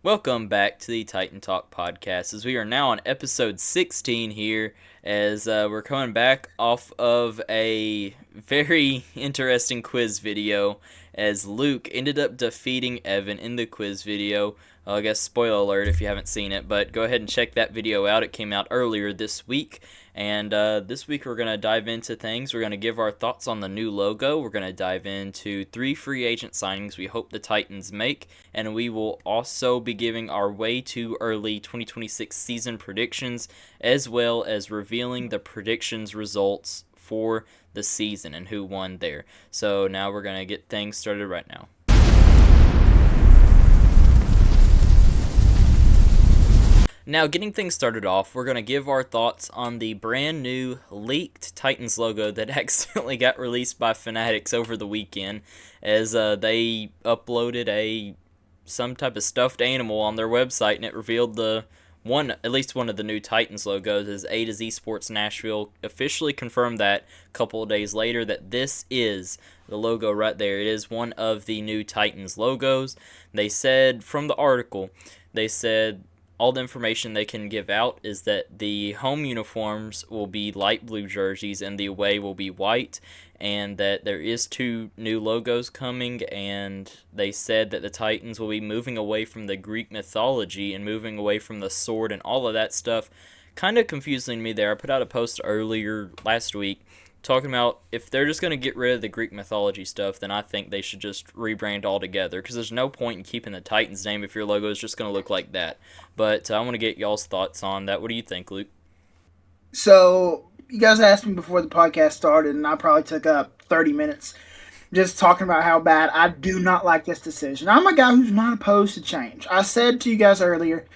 Welcome back to the Titan Talk podcast, as we are now on episode 16 here, as we're coming back off of a very interesting quiz video, as Luke ended up defeating Evan in the quiz video. I guess spoiler alert if you haven't seen it, but go ahead and check that video out. It came out earlier this week, and this week we're going to dive into things. We're going to give our thoughts on the new logo. We're going to dive into 3 free agent signings we hope the Titans make, and we will also be giving our way too early 2026 season predictions, as well as revealing the predictions results for the season and who won there. So now we're going to get things started right now. Now, getting things started off, we're going to give our thoughts on the brand new leaked Titans logo that accidentally got released by Fanatics over the weekend, as they uploaded some type of stuffed animal on their website, and it revealed at least one of the new Titans logos, as A to Z Sports Nashville officially confirmed that a couple of days later that this is the logo right there. It is one of the new Titans logos. They said from the article, all the information they can give out is that the home uniforms will be light blue jerseys and the away will be white, and that there is 2 new logos coming, and they said that the Titans will be moving away from the Greek mythology and moving away from the sword and all of that stuff. Kind of confusing me there. I put out a post earlier last week talking about if they're just going to get rid of the Greek mythology stuff, then I think they should just rebrand altogether, because there's no point in keeping the Titans name if your logo is just going to look like that. But I want to get y'all's thoughts on that. What do you think, Luke? So, you guys asked me before the podcast started, and I probably took up 30 minutes just talking about how bad I do not like this decision. I'm a guy who's not opposed to change. I said to you guys earlier,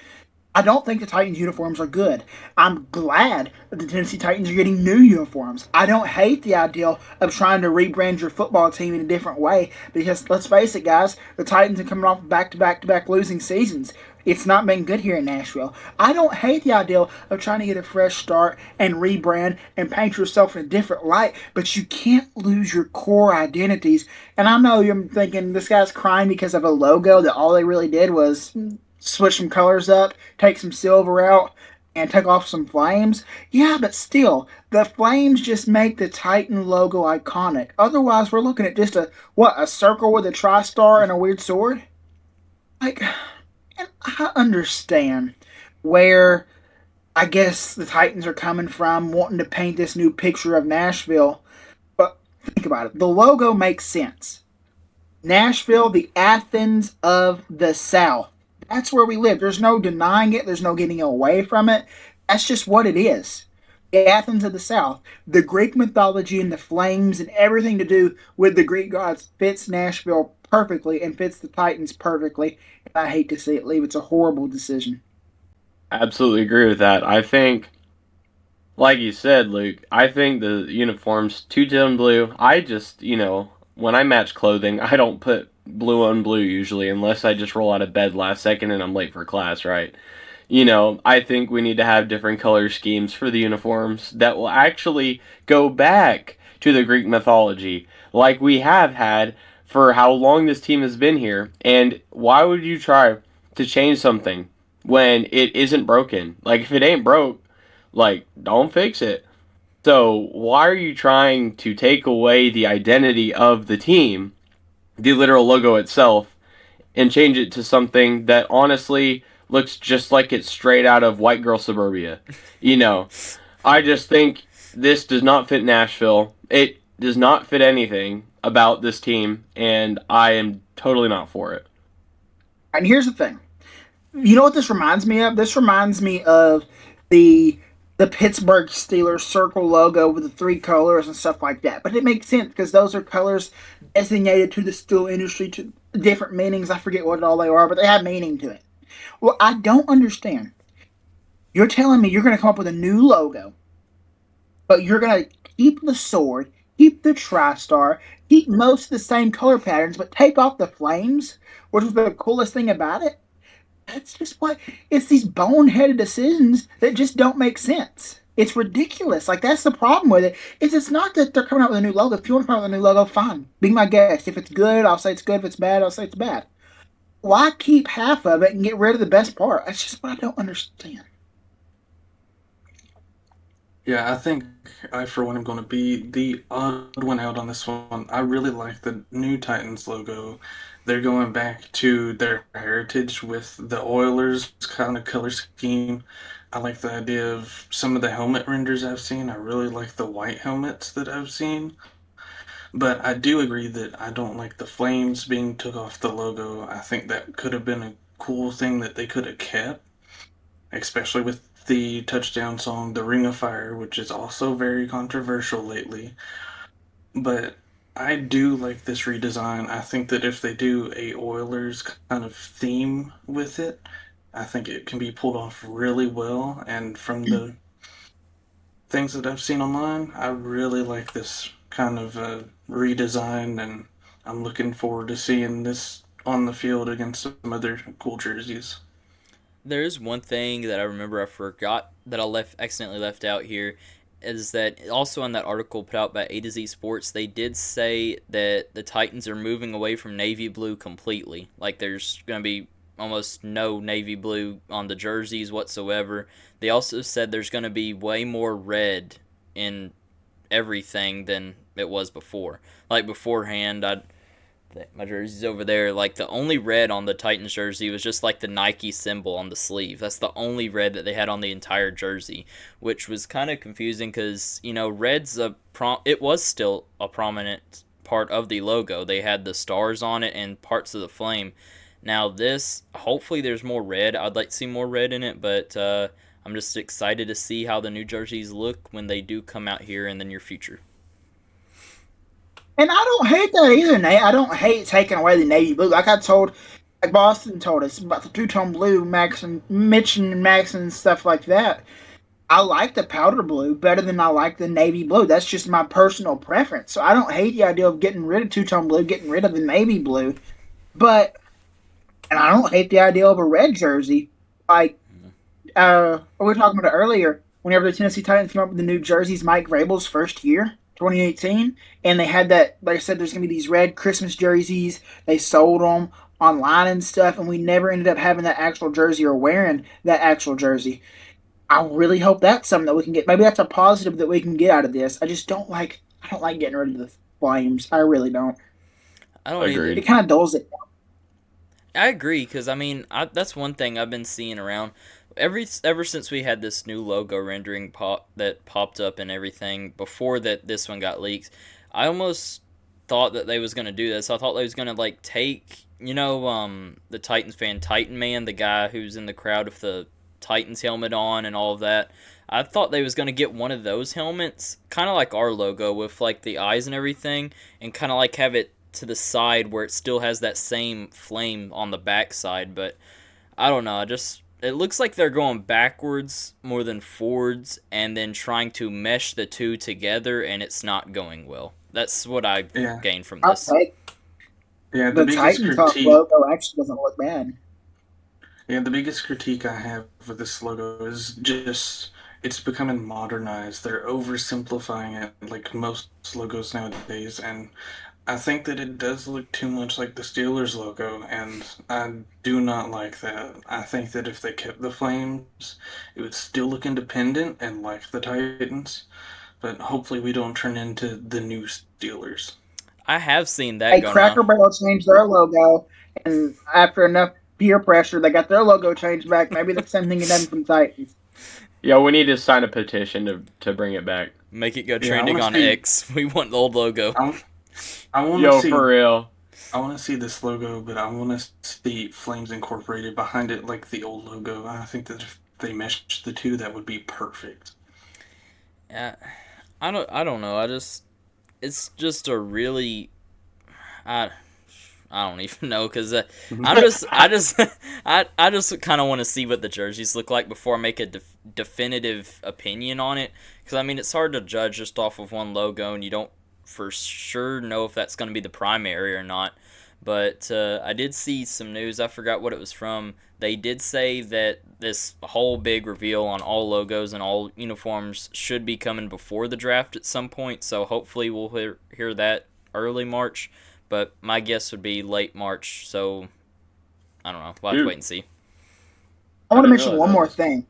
I don't think the Titans uniforms are good. I'm glad that the Tennessee Titans are getting new uniforms. I don't hate the idea of trying to rebrand your football team in a different way, because let's face it, guys, the Titans are coming off back-to-back losing seasons. It's not been good here in Nashville. I don't hate the idea of trying to get a fresh start and rebrand and paint yourself in a different light, but you can't lose your core identities. And I know you're thinking this guy's crying because of a logo that all they really did was switch some colors up, take some silver out, and take off some flames. Yeah, but still, the flames just make the Titan logo iconic. Otherwise, we're looking at just a circle with a tri-star and a weird sword? Like, and I understand where I guess the Titans are coming from, wanting to paint this new picture of Nashville. But think about it. The logo makes sense. Nashville, the Athens of the South. That's where we live. There's no denying it. There's no getting away from it. That's just what it is. The Athens of the South. The Greek mythology and the flames and everything to do with the Greek gods fits Nashville perfectly and fits the Titans perfectly. And I hate to see it leave. It's a horrible decision. Absolutely agree with that. I think, like you said, Luke, I think the uniform's two-tone blue. I just, when I match clothing, I don't put blue on blue usually, unless I just roll out of bed last second and I'm late for class, right? I think we need to have different color schemes for the uniforms that will actually go back to the Greek mythology, like we have had for how long this team has been here. And why would you try to change something when it isn't broken? Like, if it ain't broke, like, don't fix it. So why are you trying to take away the identity of the team, the literal logo itself, and change it to something that honestly looks just like it's straight out of White Girl Suburbia? I just think this does not fit Nashville. It does not fit anything about this team, and I am totally not for it. And here's the thing. You know what this reminds me of? This reminds me of the Pittsburgh Steelers circle logo with the 3 colors and stuff like that. But it makes sense because those are colors designated to the steel industry to different meanings. I forget what all they are, but they have meaning to it. Well, I don't understand. You're telling me you're going to come up with a new logo, but you're going to keep the sword, keep the tri-star, keep most of the same color patterns, but take off the flames, which was the coolest thing about it? That's just what it's these boneheaded decisions that just don't make sense. It's ridiculous. Like, that's the problem with it. It's not that they're coming out with a new logo. If you want to come out with a new logo, fine. Be my guest. If it's good, I'll say it's good. If it's bad, I'll say it's bad. why keep half of it and get rid of the best part? That's just what I don't understand. Yeah, I think I, for one, am going to be the odd one out on this one. I really like the new Titans logo. They're going back to their heritage with the Oilers kind of color scheme. I like the idea of some of the helmet renders I've seen. I really like the white helmets that I've seen. But I do agree that I don't like the flames being took off the logo. I think that could have been a cool thing that they could have kept, especially with the touchdown song, The Ring of Fire, which is also very controversial lately. But I do like this redesign. I think that if they do a Oilers kind of theme with it, I think it can be pulled off really well. And from the things that I've seen online, I really like this kind of redesign, and I'm looking forward to seeing this on the field against some other cool jerseys. There is one thing that I remember I forgot that I accidentally left out here is that also in that article put out by A to Z Sports, they did say that the Titans are moving away from navy blue completely. Like there's going to be almost no navy blue on the jerseys whatsoever. They also said there's going to be way more red in everything than it was before. Like beforehand, my jersey's over there. Like the only red on the Titans jersey was just like the Nike symbol on the sleeve. That's the only red that they had on the entire jersey, which was kind of confusing because red's it was still a prominent part of the logo. They had the stars on it and parts of the flame. Now this, hopefully, there's more red. I'd like to see more red in it, but I'm just excited to see how the new jerseys look when they do come out here in the near future. And I don't hate that either, Nate. I don't hate taking away the navy blue. Like Boston told us about the two-tone blue, Max and Mitch and Max and stuff like that. I like the powder blue better than I like the navy blue. That's just my personal preference. So I don't hate the idea of getting rid of two-tone blue, getting rid of the navy blue. But, and I don't hate the idea of a red jersey. Like, we were talking about it earlier, whenever the Tennessee Titans came up with the new jerseys, Mike Vrabel's first year, 2018, and they had that, like I said, there's going to be these red Christmas jerseys. They sold them online and stuff, and we never ended up having that actual jersey or wearing that actual jersey. I really hope that's something that we can get. Maybe that's a positive that we can get out of this. I don't like getting rid of the flames. I really don't. I don't either. It kind of dulls it. I agree because that's one thing I've been seeing around ever since we had this new logo rendering that popped up and everything before that this one got leaked. I thought that they was gonna do this. I thought they was gonna like take the Titans fan Titan Man, the guy who's in the crowd with the Titans helmet on and all of that. I thought they was gonna get one of those helmets, kind of like our logo with like the eyes and everything, and kind of like have it to the side where it still has that same flame on the back side. But I don't know. It looks like they're going backwards more than forwards, and then trying to mesh the two together, and it's not going well. That's what I gained from this. Yeah, the Titan Talk logo actually doesn't look bad. Yeah, the biggest critique I have with this logo is just it's becoming modernized. They're oversimplifying it like most logos nowadays, and I think that it does look too much like the Steelers logo, and I do not like that. I think that if they kept the flames, it would still look independent and like the Titans, but hopefully we don't turn into the new Steelers. I have seen that go Cracker Barrel changed their logo, and after enough peer pressure, they got their logo changed back. Maybe the same thing can happen from Titans. Yeah, we need to sign a petition to bring it back. Make it go trending on X. We want the old logo. I want to see, for real. I want to see this logo, but I want to see flames incorporated behind it like the old logo. I think that if they meshed the two, that would be perfect. Yeah, I don't know. It's just a really, I don't even know because I just kind of want to see what the jerseys look like before I make a definitive opinion on it. Because I mean, it's hard to judge just off of one logo, and you don't for sure know if that's going to be the primary or not. But I did see some news. I forgot what it was from. They did say that this whole big reveal on all logos and all uniforms should be coming before the draft at some point. So hopefully we'll hear that early March. But my guess would be late March. So I don't know. We'll have to wait and see. I want to didn't mention realize one that. more thing.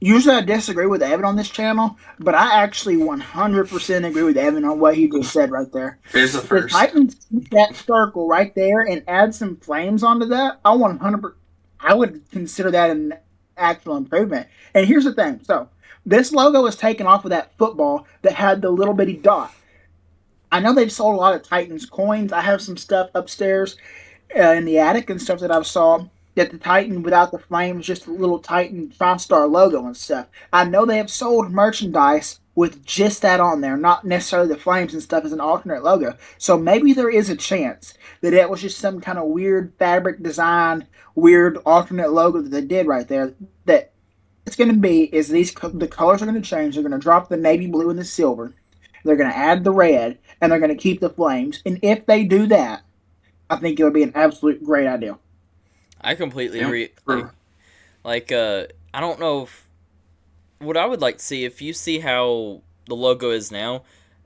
Usually I disagree with Evan on this channel, but I actually 100% agree with Evan on what he just said right there. Here's the If the first. Titans keep that circle right there and add some flames onto that, I would consider that an actual improvement. And here's the thing. So this logo is taken off of that football that had the little bitty dot. I know they've sold a lot of Titans coins. I have some stuff upstairs in the attic and stuff that I've saw that the Titan without the flames, just a little Titan 5-star logo and stuff. I know they have sold merchandise with just that on there, not necessarily the flames and stuff as an alternate logo. So maybe there is a chance that it was just some kind of weird fabric design, weird alternate logo that they did right there. That it's going to be is the colors are going to change. They're going to drop the navy blue and the silver. They're going to add the red, and they're going to keep the flames. And if they do that, I think it would be an absolute great idea. I completely Yep. agree. I don't know if what I would like to see if you see how the logo is now.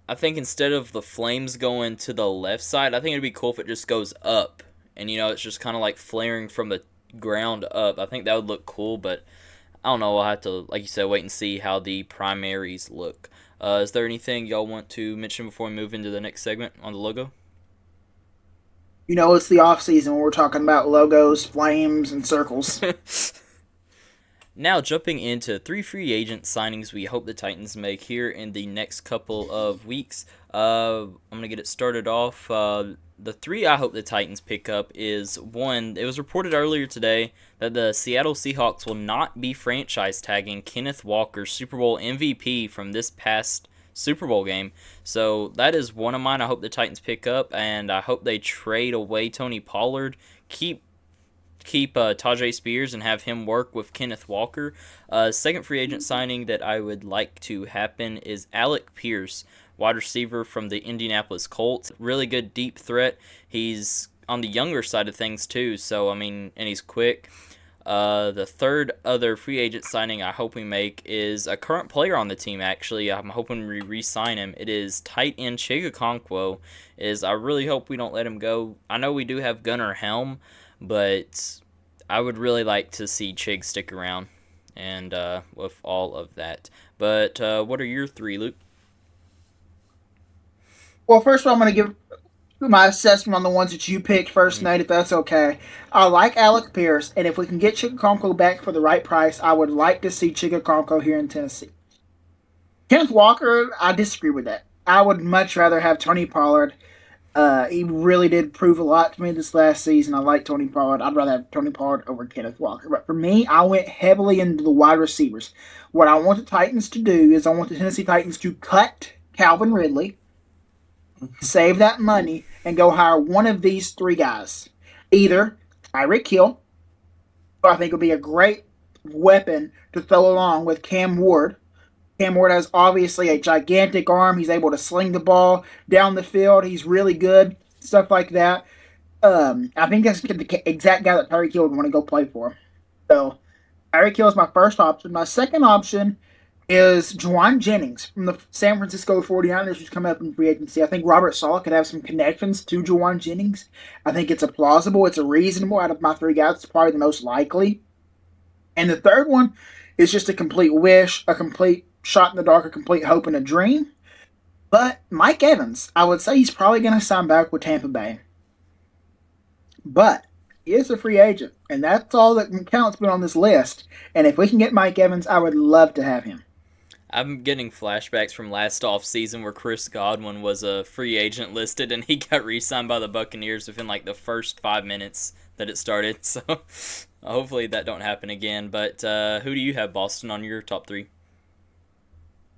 I think instead of the flames going to the left side, I think it'd be cool if it just goes up, and it's just kind of like flaring from the ground up. I think that would look cool, but I don't know. I'll have to, like you said, wait and see how the primaries look. Is there anything y'all want to mention before we move into the next segment on the logo? It's the off season when we're talking about logos, flames, and circles. Now, jumping into 3 free agent signings we hope the Titans make here in the next couple of weeks. I'm going to get it started off. The 3 I hope the Titans pick up is, one, it was reported earlier today that the Seattle Seahawks will not be franchise tagging Kenneth Walker, Super Bowl MVP from this past Super Bowl game. So that is one of mine I hope the Titans pick up, and I hope they trade away Tony Pollard, keep Tajay Spears and have him work with Kenneth Walker. Second free agent signing that I would like to happen is Alec Pierce, wide receiver from the Indianapolis Colts. Really good deep threat. He's on the younger side of things too, and he's quick. The third other free agent signing I hope we make is a current player on the team, actually. I'm hoping we re-sign him. It is tight end Chigakonkwo. I really hope we don't let him go. I know we do have Gunnar Helm, but I would really like to see Chig stick around and with all of that. But what are your 3, Luke? Well, first of all, I'm going to give my assessment on the ones that you picked first, Nate, if that's okay. I like Alec Pierce, and if we can get Chigakonkwo back for the right price, I would like to see Chigakonkwo here in Tennessee. Kenneth Walker, I disagree with that. I would much rather have Tony Pollard. He really did prove a lot to me this last season. I like Tony Pollard. I'd rather have Tony Pollard over Kenneth Walker. But for me, I went heavily into the wide receivers. What I want the Titans to do is I want the Tennessee Titans to cut Calvin Ridley, save that money, and go hire one of these 3 guys. Either Tyreek Hill, who I think would be a great weapon to throw along with Cam Ward. Cam Ward has obviously a gigantic arm. He's able to sling the ball down the field. He's really good. Stuff like that. I think that's the exact guy that Tyreek Hill would want to go play for. So Tyreek Hill is my first option. My second option is Juwan Jennings from the San Francisco 49ers, who's coming up in free agency. I think Robert Saleh could have some connections to Juwan Jennings. I think it's a plausible, it's a reasonable. Out of my 3 guys, it's probably the most likely. And the third one is just a complete wish, a complete shot in the dark, a complete hope and a dream. But Mike Evans, I would say he's probably going to sign back with Tampa Bay. But he is a free agent, and that's all that counts on this list. And if we can get Mike Evans, I would love to have him. I'm getting flashbacks from last offseason where Chris Godwin was a free agent listed and he got re-signed by the Buccaneers within like the first 5 minutes that it started. So hopefully that don't happen again. But who do you have, Boston, on your top 3?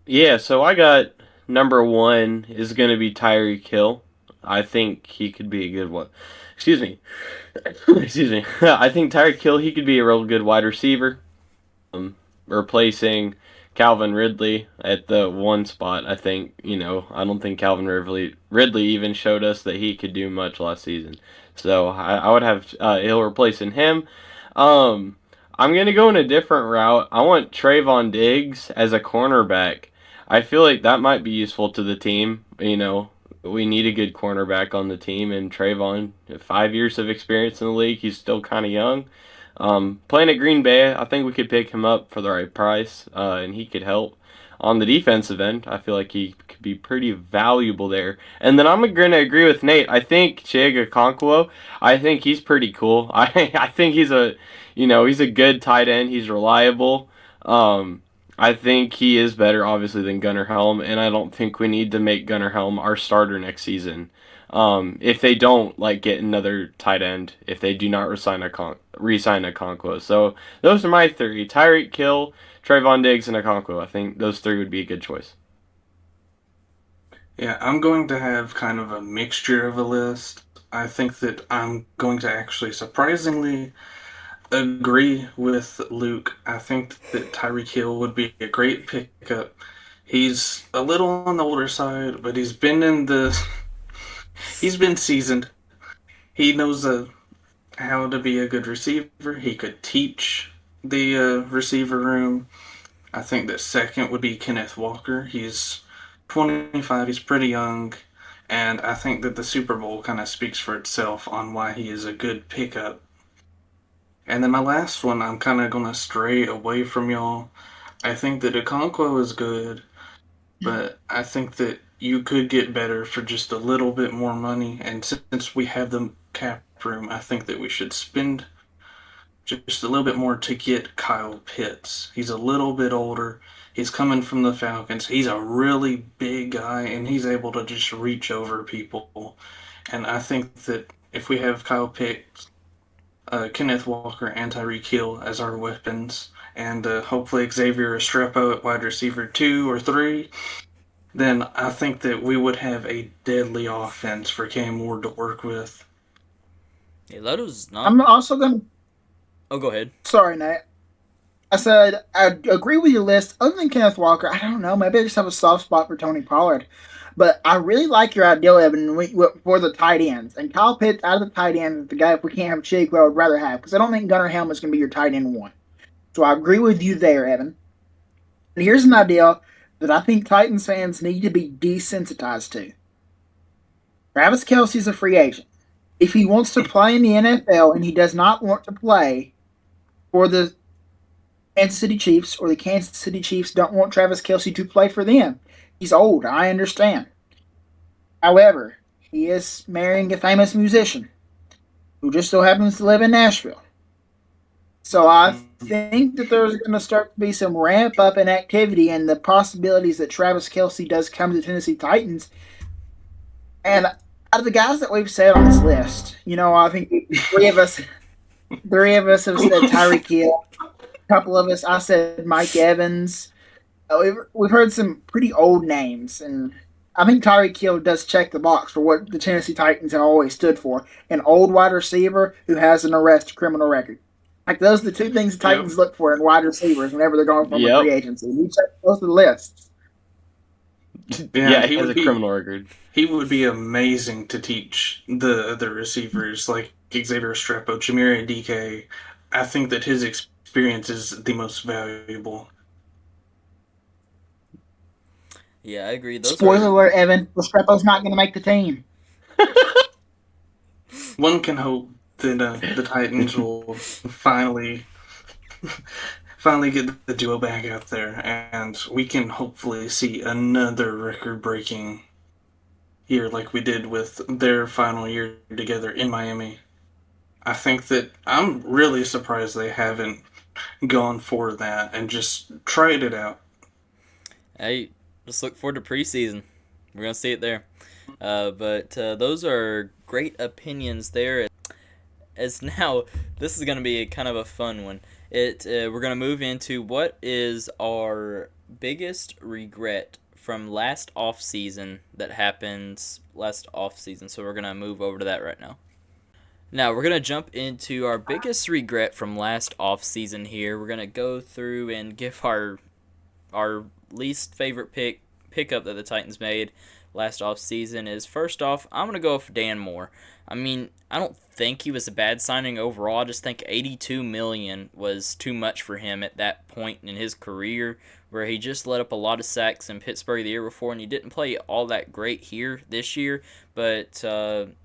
Yeah, so I got number 1 is going to be Tyreek Hill. I think he could be a good one. Excuse me. Excuse me. I think Tyreek Hill, he could be a real good wide receiver. Replacing Calvin Ridley at the 1 spot. I think, I don't think Calvin Ridley even showed us that he could do much last season. So I would have Hill replacing him. I'm going to go in a different route. I want Trayvon Diggs as a cornerback. I feel like that might be useful to the team. we need a good cornerback on the team, and Trayvon, 5 years of experience in the league, he's still kind of young. Playing at Green Bay, I think we could pick him up for the right price, and he could help. On the defensive end, I feel like he could be pretty valuable there. And then I'm going to agree with Nate. I think Chiga Okonkwo, I think he's pretty cool. I think he's a good tight end. He's reliable. I think he is better, obviously, than Gunnar Helm, and I don't think we need to make Gunnar Helm our starter next season. If they don't get another tight end, if they do not re-sign Okonkwo. So those are my three: Tyreek, Kill, Trayvon Diggs, and Okonkwo. I think those three would be a good choice. Yeah, I'm going to have kind of a mixture of a list. I think that I'm going to actually surprisingly agree with Luke. I think that Tyreek Hill would be a great pickup. He's a little on the older side, but he's been seasoned. He knows how to be a good receiver. He could teach the receiver room. I think that second would be Kenneth Walker. He's 25. He's pretty young. And I think that the Super Bowl kind of speaks for itself on why he is a good pickup. And then my last one, I'm kind of going to stray away from y'all. I think that Okonkwo is good, but I think that you could get better for just a little bit more money. And since we have the cap room, I think that we should spend just a little bit more to get Kyle Pitts. He's a little bit older. He's coming from the Falcons. He's a really big guy, and he's able to just reach over people. And I think that if we have Kyle Pitts, Kenneth Walker, and Tyreek Hill as our weapons, and hopefully Xavier Restrepo at wide receiver 2 or 3, then I think that we would have a deadly offense for Cam Ward to work with. Yeah, Leto's not. I'm also going to. Oh, go ahead. Sorry, Nate. I said I agree with your list. Other than Kenneth Walker, I don't know. Maybe I just have a soft spot for Tony Pollard. But I really like your idea, Evan, for the tight ends. And Kyle Pitts out of the tight end is the guy, if we can't have Chig, I would rather have. Because I don't think Gunnar Helm is going to be your tight end one. So I agree with you there, Evan. And here's an idea that I think Titans fans need to be desensitized to. Travis Kelce's a free agent. If he wants to play in the NFL and he does not want to play for the Kansas City Chiefs, or the Kansas City Chiefs don't want Travis Kelce to play for them, he's old, I understand. However, he is marrying a famous musician who just so happens to live in Nashville. So I think that there's going to start to be some ramp up in activity and the possibilities that Travis Kelce does come to the Tennessee Titans. And out of the guys that we've said on this list, I think three of us have said Tyreek Hill. A couple of us, I said Mike Evans. We've heard some pretty old names, and I think Tyreek Hill does check the box for what the Tennessee Titans have always stood for: an old wide receiver who has an criminal record. Like, those are the two things the Titans look for in wide receivers whenever they're going from a free agency. We check both of the lists. Yeah, he has a criminal record. He would be amazing to teach the receivers like Xavier Restrepo, Jameer, and DK. I think that his experience is the most valuable. Yeah, I agree. Spoiler alert, Evan. Restrepo's not going to make the team. One can hope that the Titans will finally get the duo back out there, and we can hopefully see another record-breaking year like we did with their final year together in Miami. I think that I'm really surprised they haven't gone for that and just tried it out. Hey, just look forward to preseason. We're going to see it there. But those are great opinions there. As now, this is going to be kind of a fun one. We're going to move into what is our biggest regret from last off-season that happened last off-season. So we're going to move over to that right now. Now, we're going to jump into our biggest regret from last off-season here. We're going to go through and give our least favorite pickup that the Titans made, last offseason is, first off, I'm going to go with Dan Moore. I mean, I don't think he was a bad signing overall. I just think $82 million was too much for him at that point in his career, where he just let up a lot of sacks in Pittsburgh the year before, and he didn't play all that great here this year. But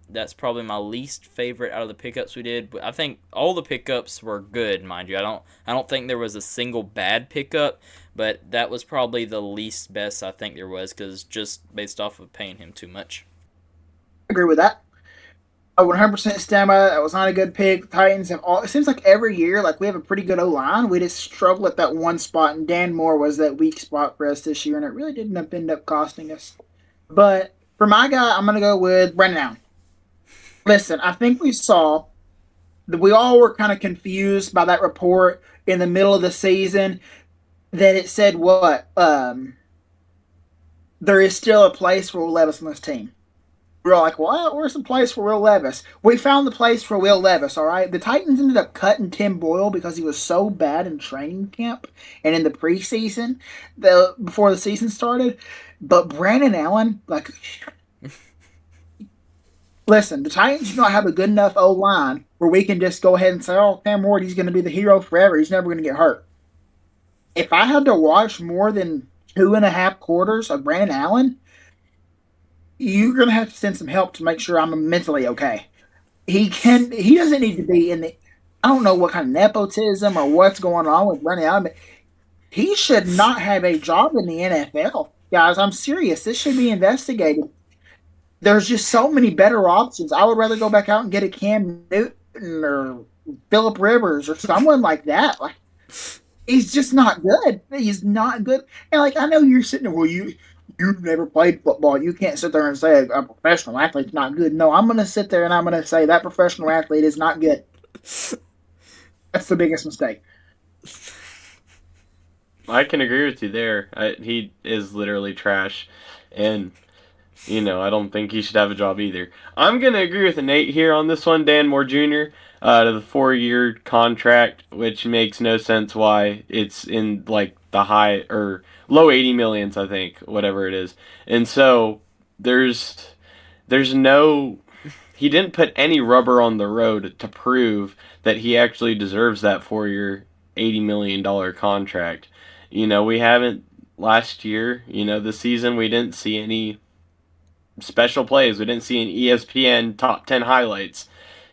that's probably my least favorite out of the pickups we did. But I think all the pickups were good, mind you. I don't think there was a single bad pickup, but that was probably the least best I think there was, because just based off of paying him too much. I agree with that. I 100% stand by that. That was not a good pick. The Titans have all. It seems like every year, like we have a pretty good O line. We just struggle at that one spot, and Dan Moore was that weak spot for us this year, and it really didn't end up costing us. But for my guy, I'm gonna go with Brendan Allen. Listen, I think we saw that we all were kind of confused by that report in the middle of the season that it said what there is still a place for Will Levis on this team. We were like, what? Where's the place for Will Levis? We found the place for Will Levis, all right? The Titans ended up cutting Tim Boyle because he was so bad in training camp and in the preseason, before the season started. But Brandon Allen, like, listen, the Titans do not have a good enough O-line where we can just go ahead and say, oh, Cam Ward, he's going to be the hero forever. He's never going to get hurt. If I had to watch more than 2.5 quarters of Brandon Allen, you're gonna have to send some help to make sure I'm mentally okay. He doesn't need to be in the. I don't know what kind of nepotism or what's going on with Brandon Allen, but he should not have a job in the NFL, guys. I'm serious. This should be investigated. There's just so many better options. I would rather go back out and get a Cam Newton or Philip Rivers or someone like that. Like, he's just not good. He's not good. And like, I know you're sitting there, well, you've never played football. You can't sit there and say a professional athlete's not good. No, I'm going to sit there and I'm going to say that professional athlete is not good. That's the biggest mistake. I can agree with you there. He is literally trash, and I don't think he should have a job either. I'm gonna agree with Nate here on this one. Dan Moore Jr. To the 4-year contract, which makes no sense why it's in like the high or low 80 millions, I think, whatever it is. And so there's no he didn't put any rubber on the road to prove that he actually deserves that 4-year $80 million contract. We haven't last year, this season we didn't see any special plays. We didn't see an ESPN top 10 highlights.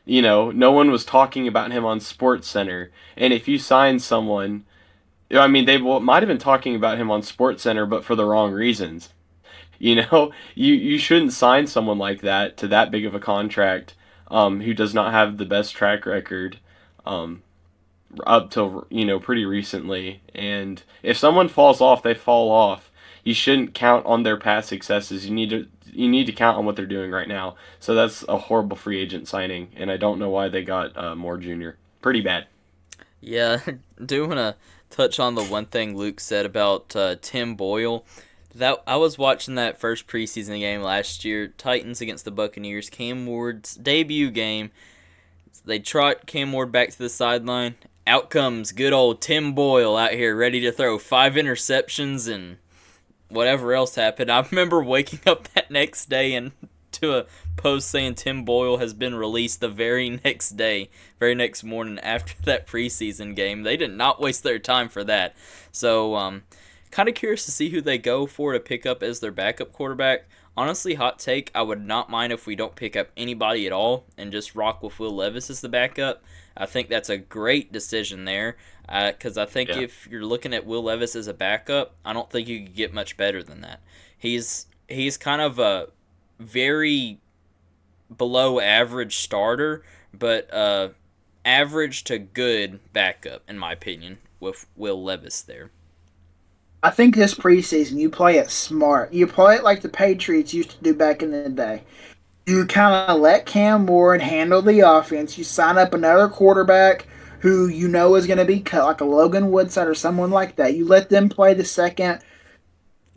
No one was talking about him on Sports Center. And if you sign someone, I mean, they might have been talking about him on Sports Center, but for the wrong reasons. You shouldn't sign someone like that to that big of a contract, who does not have the best track record, up till pretty recently. And if someone falls off, they fall off. You shouldn't count on their past successes. You need to count on what they're doing right now. So that's a horrible free agent signing, and I don't know why they got Moore Jr. Pretty bad. Yeah, I do want to touch on the one thing Luke said about Tim Boyle. That I was watching that first preseason game last year, Titans against the Buccaneers, Cam Ward's debut game. They trot Cam Ward back to the sideline. Out comes good old Tim Boyle out here ready to throw 5 interceptions and whatever else happened. I remember waking up that next day and to a post saying Tim Boyle has been released the very next day, very next morning after that preseason game. They did not waste their time for that. So, kind of curious to see who they go for to pick up as their backup quarterback. Honestly, hot take, I would not mind if we don't pick up anybody at all and just rock with Will Levis as the backup. I think that's a great decision there, because I think if you're looking at Will Levis as a backup, I don't think you could get much better than that. He's kind of a very below average starter, but average to good backup, in my opinion, with Will Levis there. I think this preseason, you play it smart. You play it like the Patriots used to do back in the day. You kind of let Cam Ward handle the offense. You sign up another quarterback who you know is going to be cut, like a Logan Woodside or someone like that. You let them play the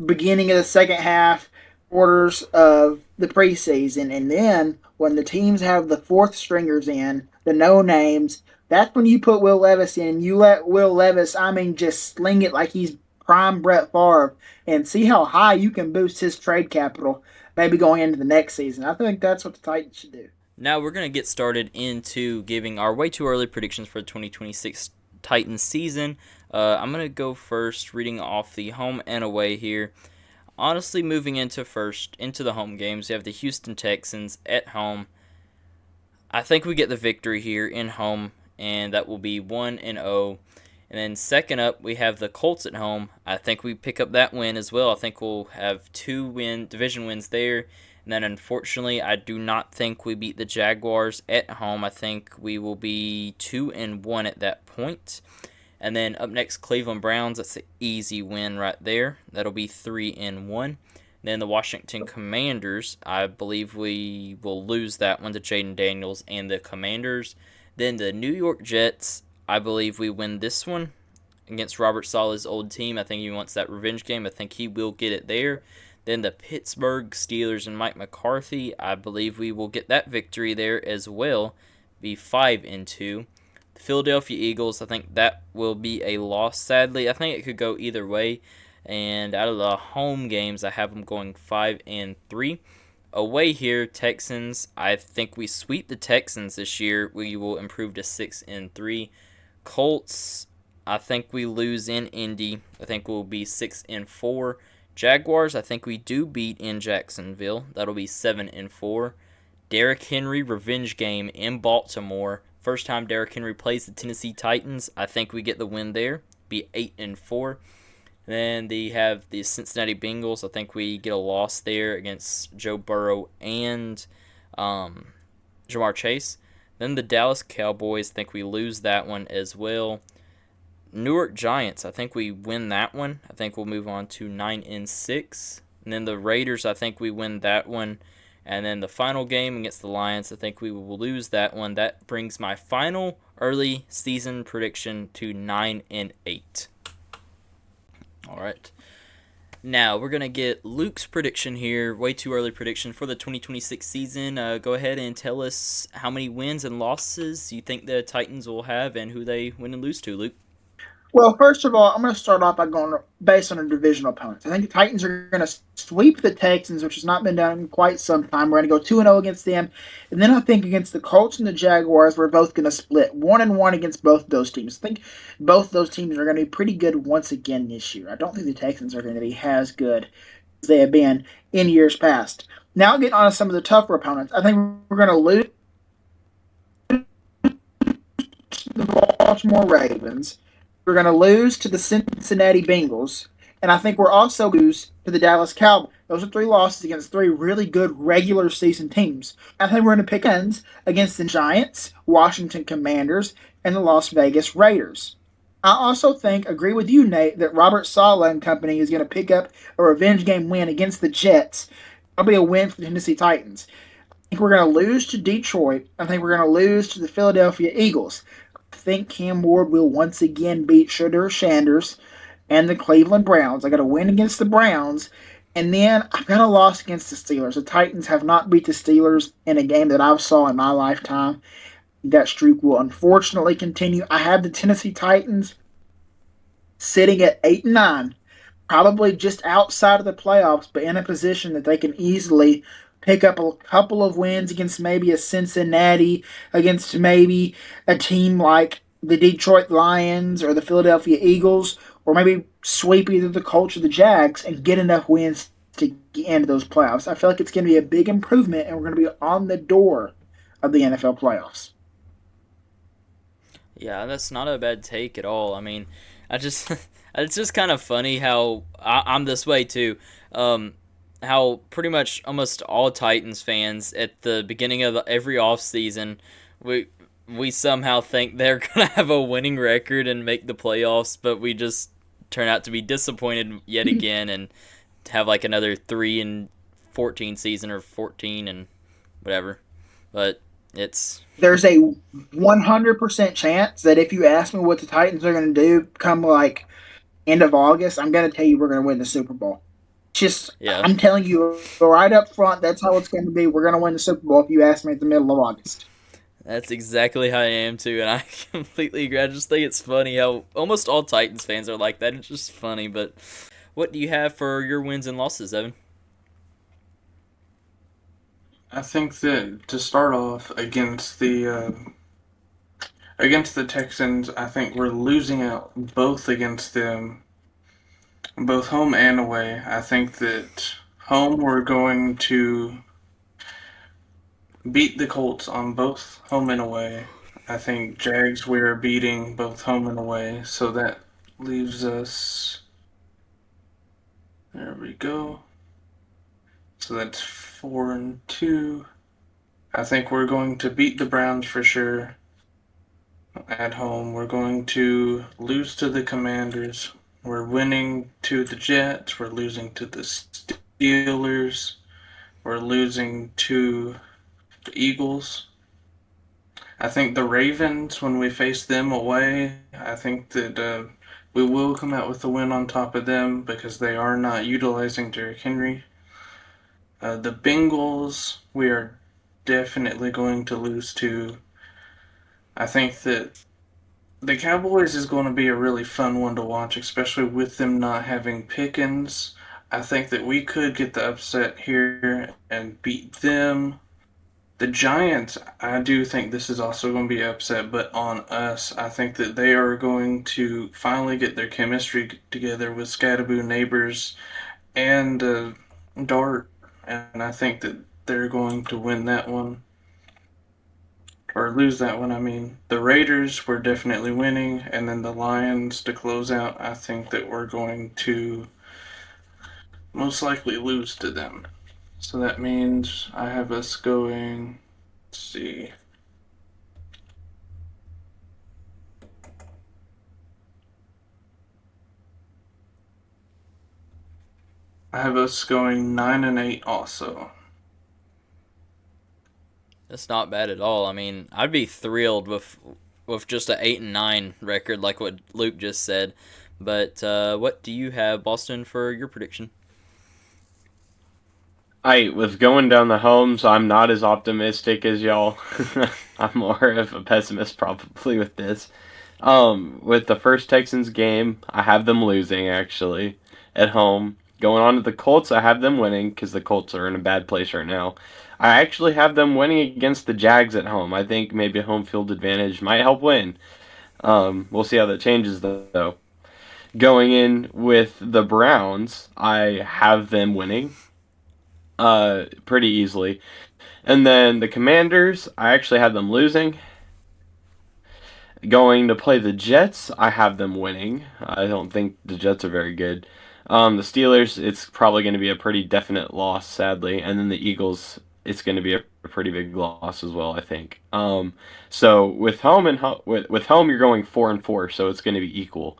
beginning of the second half quarters of the preseason. And then when the teams have the fourth stringers in, the no names, that's when you put Will Levis in. You let Will Levis, just sling it like he's prime Brett Favre and see how high you can boost his trade capital. maybe going into the next season. I think that's what the Titans should do. Now we're going to get started into giving our way too early predictions for the 2026 Titans season. I'm going to go first, reading off the home and away here. Honestly, moving into the home games, we have the Houston Texans at home. I think we get the victory here in home, and that will be 1-0. And then second up, we have the Colts at home. I think we pick up that win as well. I think we'll have division wins there. And then unfortunately, I do not think we beat the Jaguars at home. I think we will be 2-1 at that point. And then up next, Cleveland Browns. That's an easy win right there. That'll be 3-1. Then the Washington Commanders. I believe we will lose that one to Jaden Daniels and the Commanders. Then the New York Jets. I believe we win this one against Robert Saleh's old team. I think he wants that revenge game. I think he will get it there. Then the Pittsburgh Steelers and Mike McCarthy. I believe we will get that victory there as well. Be 5-2. The Philadelphia Eagles. I think that will be a loss, sadly. I think it could go either way. And out of the home games, I have them going 5-3. Away here, Texans. I think we sweep the Texans this year. We will improve to 6-3. Colts, I think we lose in Indy. I think we'll be 6-4. Jaguars, I think we do beat in Jacksonville. That'll be 7-4. Derrick Henry revenge game in Baltimore. First time Derrick Henry plays the Tennessee Titans. I think we get the win there. Be 8-4. Then they have the Cincinnati Bengals. I think we get a loss there against Joe Burrow and Jamar Chase. Then the Dallas Cowboys, I think we lose that one as well. Newark Giants, I think we win that one. I think we'll move on to 9-6. And then the Raiders, I think we win that one. And then the final game against the Lions, I think we will lose that one. That brings my final early season prediction to 9-8. All right. Now, we're going to get Luke's prediction here, way too early prediction for the 2026 season. Go ahead and tell us how many wins and losses you think the Titans will have and who they win and lose to, Luke. Well, first of all, I'm going to start off by going based on the divisional opponents. I think the Titans are going to sweep the Texans, which has not been done in quite some time. We're going to go 2-0 against them. And then I think against the Colts and the Jaguars, we're both going to split 1-1 against both of those teams. I think both those teams are going to be pretty good once again this year. I don't think the Texans are going to be as good as they have been in years past. Now, getting on to some of the tougher opponents, I think we're going to lose to the Baltimore Ravens. We're going to lose to the Cincinnati Bengals, and I think we're also lose to the Dallas Cowboys. Those are 3 losses against 3 really good regular season teams. I think we're going to pick ends against the Giants, Washington Commanders, and the Las Vegas Raiders. I also agree with you, Nate, that Robert Saleh and company is going to pick up a revenge game win against the Jets. That'll be a win for the Tennessee Titans. I think we're going to lose to Detroit. I think we're going to lose to the Philadelphia Eagles. I think Cam Ward will once again beat Shedeur Sanders and the Cleveland Browns. I got a win against the Browns, and then I've got a loss against the Steelers. The Titans have not beat the Steelers in a game that I've saw in my lifetime. That streak will unfortunately continue. I have the Tennessee Titans sitting at 8-9, probably just outside of the playoffs, but in a position that they can easily pick up a couple of wins against maybe a Cincinnati, against maybe a team like the Detroit Lions or the Philadelphia Eagles, or maybe sweep either the Colts or the Jags and get enough wins to get into those playoffs. I feel like it's going to be a big improvement, and we're going to be on the door of the NFL playoffs. Yeah, that's not a bad take at all. I mean, it's just kind of funny how I'm this way too. How pretty much almost all Titans fans at the beginning of every offseason, we somehow think they're going to have a winning record and make the playoffs, but we just turn out to be disappointed yet again and have like another 3-14 season or 14 and whatever. But there's a 100% chance that if you ask me what the Titans are going to do come like end of August, I'm going to tell you we're going to win the Super Bowl. I'm telling you right up front, that's how it's going to be. We're going to win the Super Bowl if you ask me at the middle of August. That's exactly how I am too, and I completely agree. I just think it's funny how almost all Titans fans are like that. It's just funny, but what do you have for your wins and losses, Evan? I think that to start off against the Texans, I think we're losing out both against them, both home and away. I think that home we're going to beat the Colts on both home and away. I think Jags we're beating both home and away, so that leaves us. There we go. So that's 4-2. I think we're going to beat the Browns for sure at home. We're going to lose to the Commanders. We're winning to the Jets. We're losing to the Steelers. We're losing to the Eagles. I think the Ravens, when we face them away, I think that we will come out with a win on top of them because they are not utilizing Derrick Henry. The Bengals, we are definitely going to lose to. I think that the Cowboys is going to be a really fun one to watch, especially with them not having Pickens. I think that we could get the upset here and beat them. The Giants, I do think this is also going to be upset, but on us, I think that they are going to finally get their chemistry together with Scatterboo Neighbors and Dart, and I think that they're going to win that one. Or lose that one, I mean. The Raiders were definitely winning, and then the Lions to close out, I think that we're going to most likely lose to them. So that means I have us going, let's see. I have us going 9-8 also. That's not bad at all. I mean, I'd be thrilled with just a 8-9 record, like what Luke just said. But what do you have, Boston, for your prediction? With going down the homes, I'm not as optimistic as y'all. I'm more of a pessimist probably with this. With the first Texans game, I have them losing actually at home. Going on to the Colts, I have them winning because the Colts are in a bad place right now. I actually have them winning against the Jags at home. I think maybe a home field advantage might help win. We'll see how that changes though. Going in with the Browns, I have them winning pretty easily. And then the Commanders, I actually have them losing. Going to play the Jets, I have them winning. I don't think the Jets are very good. The Steelers, it's probably going to be a pretty definite loss, sadly. And then the Eagles, it's going to be a pretty big loss as well, I think. So with home with home, you're going 4-4, so it's going to be equal.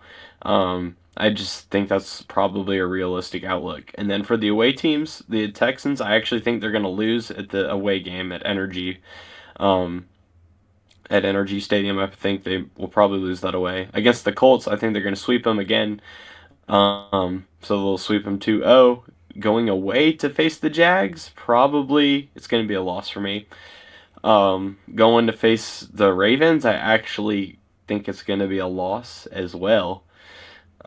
I just think that's probably a realistic outlook. And then for the away teams, the Texans, I actually think they're going to lose at the away game at Energy. Um, at Energy Stadium, I think they will probably lose that away. Against the Colts, I think they're going to sweep them again. So they'll sweep them 2-0. Going away to face the Jags, probably it's going to be a loss for me. Going to face the Ravens, I actually think it's going to be a loss as well.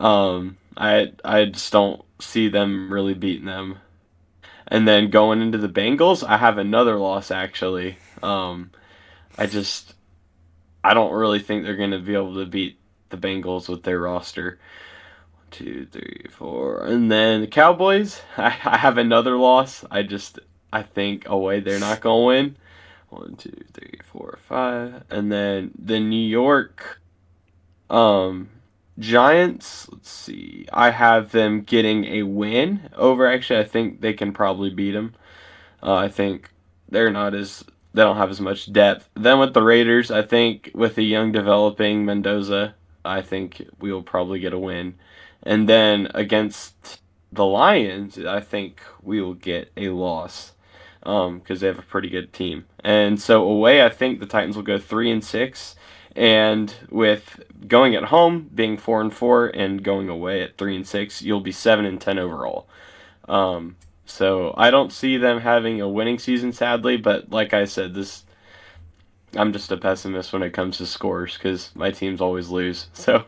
I just don't see them really beating them. And then going into the Bengals, I have another loss actually. I just I don't really think they're going to be able to beat the Bengals with their roster. 2, 3, 4, and then the Cowboys. I have another loss. I think away they're not going to win. 1, 2, 3, 4, 5, and then the New York Giants. Let's see. I have them getting a win over. Actually, I think they can probably beat them. I think they're not as they don't have as much depth. Then with the Raiders, I think with the young developing Mendoza, I think we will probably get a win. And then against the Lions, I think we will get a loss because they have a pretty good team. And so away, I think the Titans will go 3-6. And with going at home being 4-4 and going away at 3-6, you'll be 7-10 overall. So I don't see them having a winning season, sadly. But like I said, I'm just a pessimist when it comes to scores because my teams always lose. So.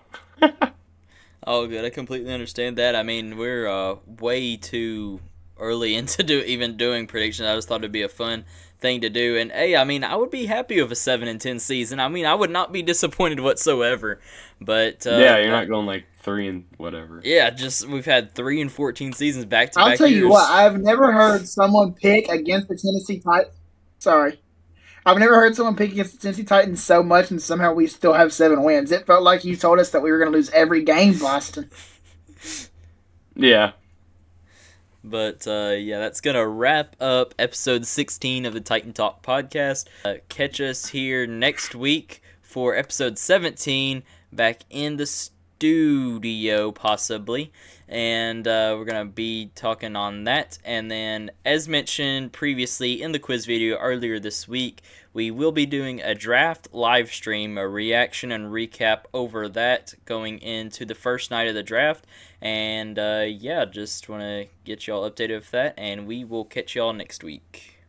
Oh, good. I completely understand that. I mean, we're way too early into even doing predictions. I just thought it'd be a fun thing to do. And hey, I mean, I would be happy with a 7-10 season. I mean, I would not be disappointed whatsoever. But Yeah, you're not going like 3 and whatever. yeah, just we've had 3 and 14 seasons back to I'll back tell you what, years. I've never heard someone pick against the Tennessee Titans. Sorry. I've never heard someone pick against the Tennessee Titans so much, and somehow we still have 7 wins. It felt like you told us that we were going to lose every game, Boston. Yeah. But yeah, that's gonna wrap up episode 16 of the Titan Talk podcast. Catch us here next week for episode 17, back in the studio possibly, and we're gonna be talking on that. And then, as mentioned previously in the quiz video earlier this week, we will be doing a draft live stream, a reaction and recap over that going into the first night of the draft. And yeah, just want to get y'all updated with that, and we will catch y'all next week.